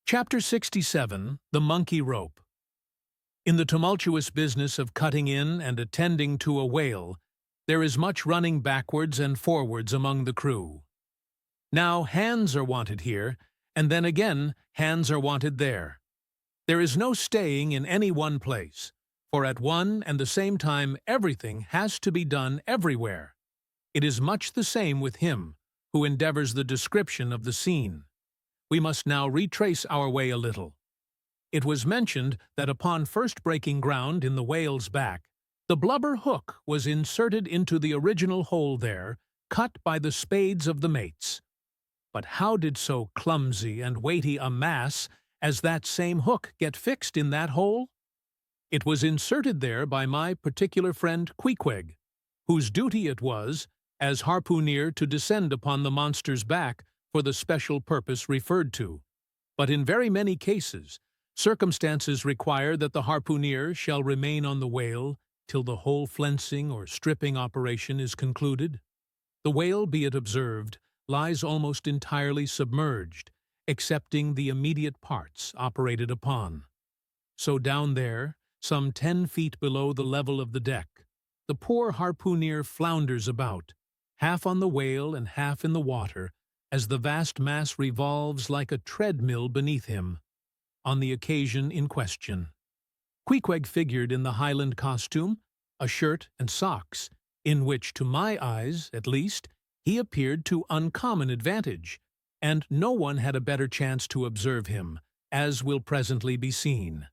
Chapter 67, The Monkey Rope. In the tumultuous business of cutting in and attending to a whale, there is much running backwards and forwards among the crew. Now hands are wanted here, and then again hands are wanted there. There is no staying in any one place, for at one and the same time everything has to be done everywhere. It is much the same with him who endeavors the description of the scene. We must now retrace our way a little. It was mentioned that upon first breaking ground in the whale's back, the blubber hook was inserted into the original hole there, cut by the spades of the mates. But how did so clumsy and weighty a mass as that same hook get fixed in that hole? It was inserted there by my particular friend Queequeg, whose duty it was, as harpooner, to descend upon the monster's back for the special purpose referred to. But in very many cases, circumstances require that the harpooner shall remain on the whale till the whole flensing or stripping operation is concluded. The whale, be it observed, lies almost entirely submerged, excepting the immediate parts operated upon. So down there, some 10 feet below the level of the deck, the poor harpooner flounders about, half on the whale and half in the water, as the vast mass revolves like a treadmill beneath him, on the occasion in question. Queequeg figured in the Highland costume, a shirt and socks, in which, to my eyes, at least, he appeared to uncommon advantage, and no one had a better chance to observe him, as will presently be seen.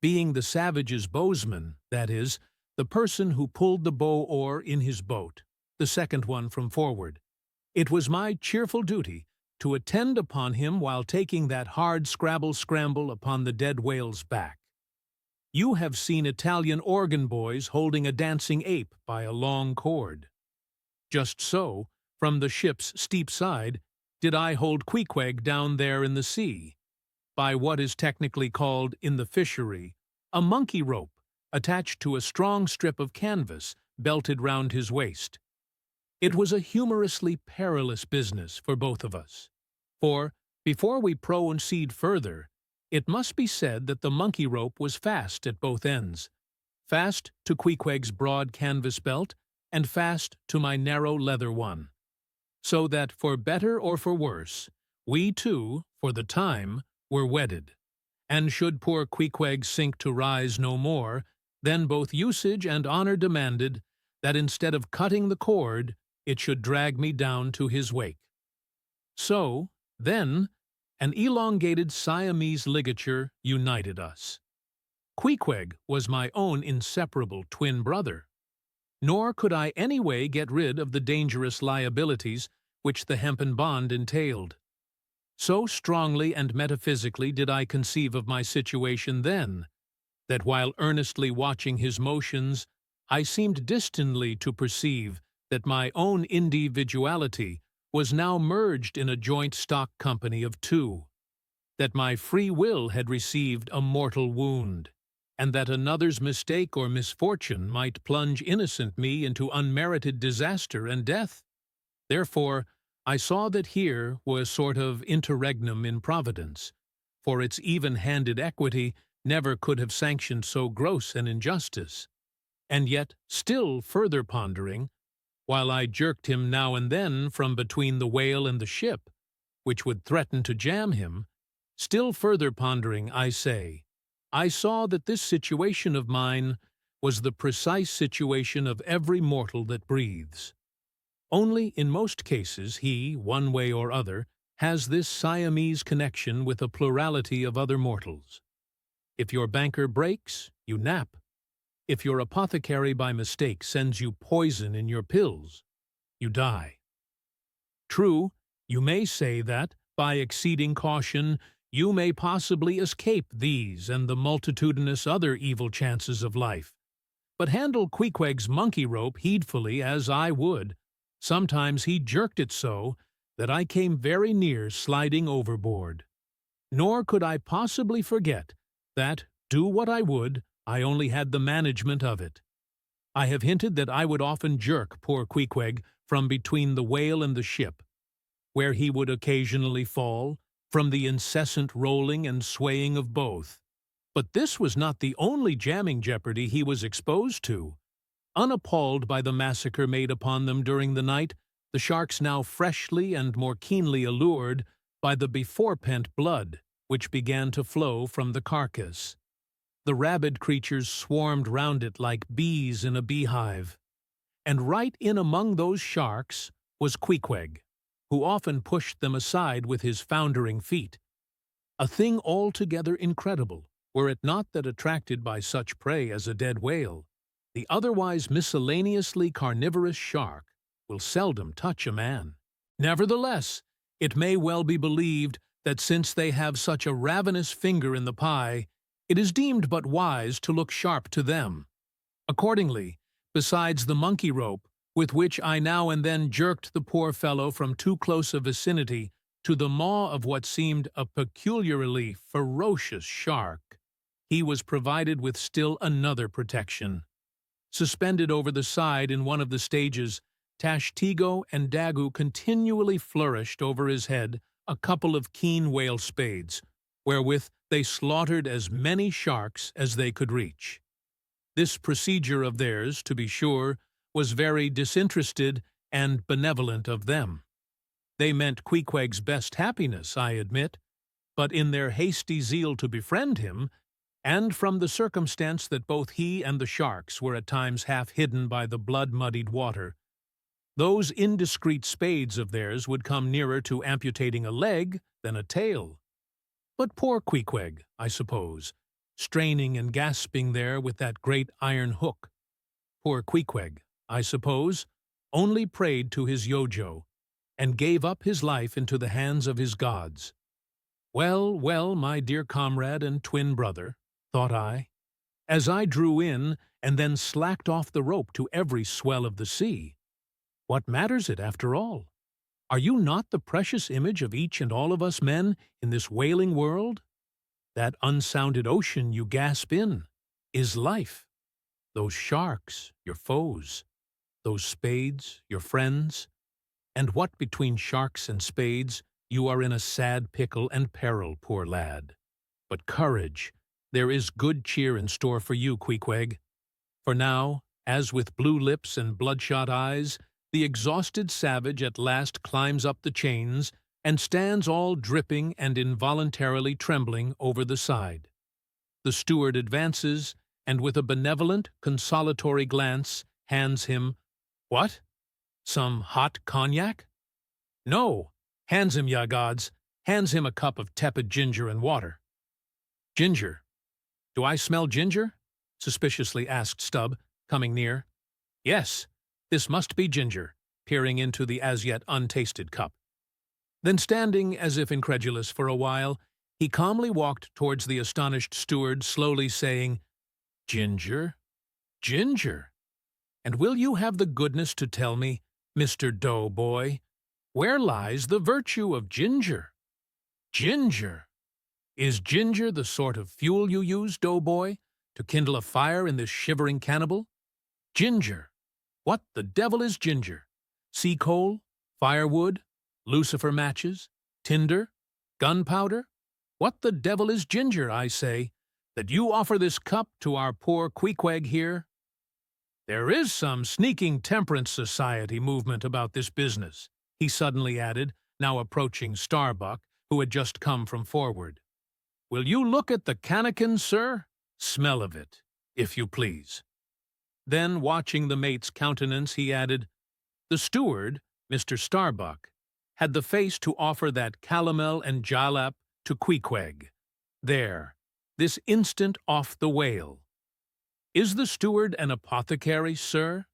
Being the savage's bowsman, that is, the person who pulled the bow-oar in his boat, the second one from forward, it was my cheerful duty to attend upon him while taking that hard scrabble-scramble upon the dead whale's back. You have seen Italian organ boys holding a dancing ape by a long cord. Just so, from the ship's steep side, did I hold Queequeg down there in the sea, by what is technically called, in the fishery, a monkey rope attached to a strong strip of canvas belted round his waist. It was a humorously perilous business for both of us, for, before we proceed further, it must be said that the monkey rope was fast at both ends, fast to Queequeg's broad canvas belt, and fast to my narrow leather one, so that, for better or for worse, we two, for the time, were wedded, and should poor Queequeg sink to rise no more, then both usage and honor demanded that instead of cutting the cord, it should drag me down to his wake. So, then, an elongated Siamese ligature united us. Queequeg was my own inseparable twin brother, nor could I any way get rid of the dangerous liabilities which the hempen bond entailed. So strongly and metaphysically did I conceive of my situation then, that while earnestly watching his motions, I seemed distantly to perceive that my own individuality was now merged in a joint stock company of two, that my free will had received a mortal wound, and that another's mistake or misfortune might plunge innocent me into unmerited disaster and death. Therefore, I saw that here was a sort of interregnum in Providence, for its even-handed equity never could have sanctioned so gross an injustice. And yet, still further pondering, while I jerked him now and then from between the whale and the ship, which would threaten to jam him, still further pondering, I say, I saw that this situation of mine was the precise situation of every mortal that breathes. Only in most cases he, one way or other, has this Siamese connection with a plurality of other mortals. If your banker breaks, you nap. If your apothecary by mistake sends you poison in your pills, you die. True, you may say that, by exceeding caution, you may possibly escape these and the multitudinous other evil chances of life. But handle Queequeg's monkey rope heedfully as I would, sometimes he jerked it so that I came very near sliding overboard. Nor could I possibly forget that, do what I would, I only had the management of it. I have hinted that I would often jerk poor Queequeg from between the whale and the ship, where he would occasionally fall, from the incessant rolling and swaying of both. But this was not the only jamming jeopardy he was exposed to. Unappalled by the massacre made upon them during the night, the sharks now freshly and more keenly allured by the before-pent blood, which began to flow from the carcass. The rabid creatures swarmed round it like bees in a beehive. And right in among those sharks was Queequeg, who often pushed them aside with his foundering feet. A thing altogether incredible, were it not that attracted by such prey as a dead whale, the otherwise miscellaneously carnivorous shark will seldom touch a man. Nevertheless, it may well be believed that since they have such a ravenous finger in the pie, it is deemed but wise to look sharp to them. Accordingly, besides the monkey rope, with which I now and then jerked the poor fellow from too close a vicinity to the maw of what seemed a peculiarly ferocious shark, he was provided with still another protection. Suspended over the side in one of the stages, Tashtego and Dagu continually flourished over his head a couple of keen whale spades, wherewith they slaughtered as many sharks as they could reach. This procedure of theirs, to be sure, was very disinterested and benevolent of them. They meant Queequeg's best happiness, I admit, but in their hasty zeal to befriend him, and from the circumstance that both he and the sharks were at times half hidden by the blood-muddied water, those indiscreet spades of theirs would come nearer to amputating a leg than a tail. But poor Queequeg, I suppose, straining and gasping there with that great iron hook. Poor Queequeg, I suppose, only prayed to his Yojo, and gave up his life into the hands of his gods. Well, well, my dear comrade and twin brother, thought I, as I drew in and then slacked off the rope to every swell of the sea. What matters it, after all? Are you not the precious image of each and all of us men in this wailing world? That unsounded ocean you gasp in is life. Those sharks, your foes. Those spades, your friends. And what between sharks and spades, you are in a sad pickle and peril, poor lad. But courage, there is good cheer in store for you, Queequeg. For now, as with blue lips and bloodshot eyes, the exhausted savage at last climbs up the chains and stands all dripping and involuntarily trembling over the side. The steward advances, and with a benevolent, consolatory glance, hands him, what? Some hot cognac? No, hands him, ya gods, hands him a cup of tepid ginger and water. Ginger. Do I smell ginger? Suspiciously asked Stubb, coming near. Yes, this must be ginger, peering into the as yet untasted cup. Then standing as if incredulous for a while, he calmly walked towards the astonished steward, slowly saying, Ginger? Ginger? And will you have the goodness to tell me, Mr. Doughboy, where lies the virtue of ginger? Ginger? Is ginger the sort of fuel you use, Doughboy, to kindle a fire in this shivering cannibal? Ginger? What the devil is ginger? Sea coal? Firewood? Lucifer matches? Tinder? Gunpowder? What the devil is ginger, I say, that you offer this cup to our poor Queequeg here? There is some sneaking temperance society movement about this business, he suddenly added, now approaching Starbuck, who had just come from forward. Will you look at the cannikin, sir? Smell of it, if you please. Then, watching the mate's countenance, he added, The steward, Mr. Starbuck, had the face to offer that calomel and jalap to Queequeg. There, this instant off the whale. Is the steward an apothecary, sir?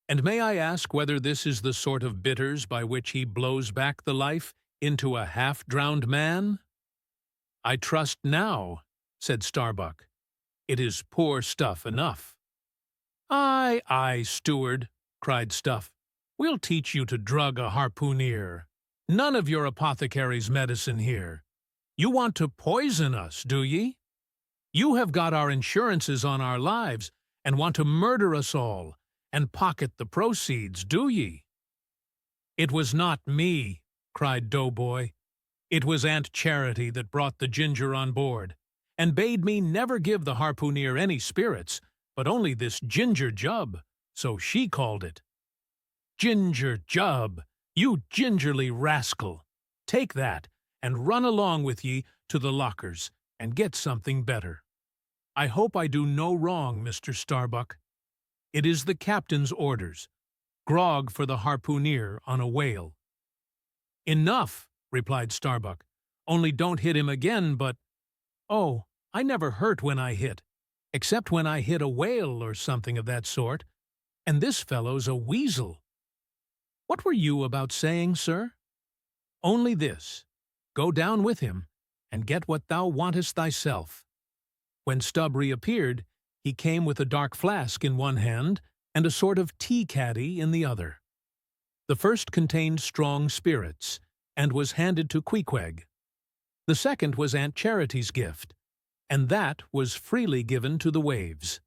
And may I ask whether this is the sort of bitters by which he blows back the life into a half-drowned man? I trust now, said Starbuck. It is poor stuff enough. Aye, aye, steward, cried Stuff. We'll teach you to drug a harpooneer. None of your apothecary's medicine here. You want to poison us, do ye? You have got our insurances on our lives and want to murder us all and pocket the proceeds, do ye? It was not me, cried Doughboy. It was Aunt Charity that brought the ginger on board, and bade me never give the harpooneer any spirits, but only this ginger jub, so she called it. Ginger jub, you gingerly rascal! Take that, and run along with ye to the lockers, and get something better. I hope I do no wrong, Mr. Starbuck. It is the captain's orders. Grog for the harpooneer on a whale. Enough, replied Starbuck. Only don't hit him again, but— Oh, I never hurt when I hit, except when I hit a whale or something of that sort, and this fellow's a weasel. What were you about saying, sir? Only this. Go down with him, and get what thou wantest thyself. When Stubb reappeared, he came with a dark flask in one hand and a sort of tea-caddy in the other. The first contained strong spirits, and was handed to Queequeg. The second was Aunt Charity's gift, and that was freely given to the waves.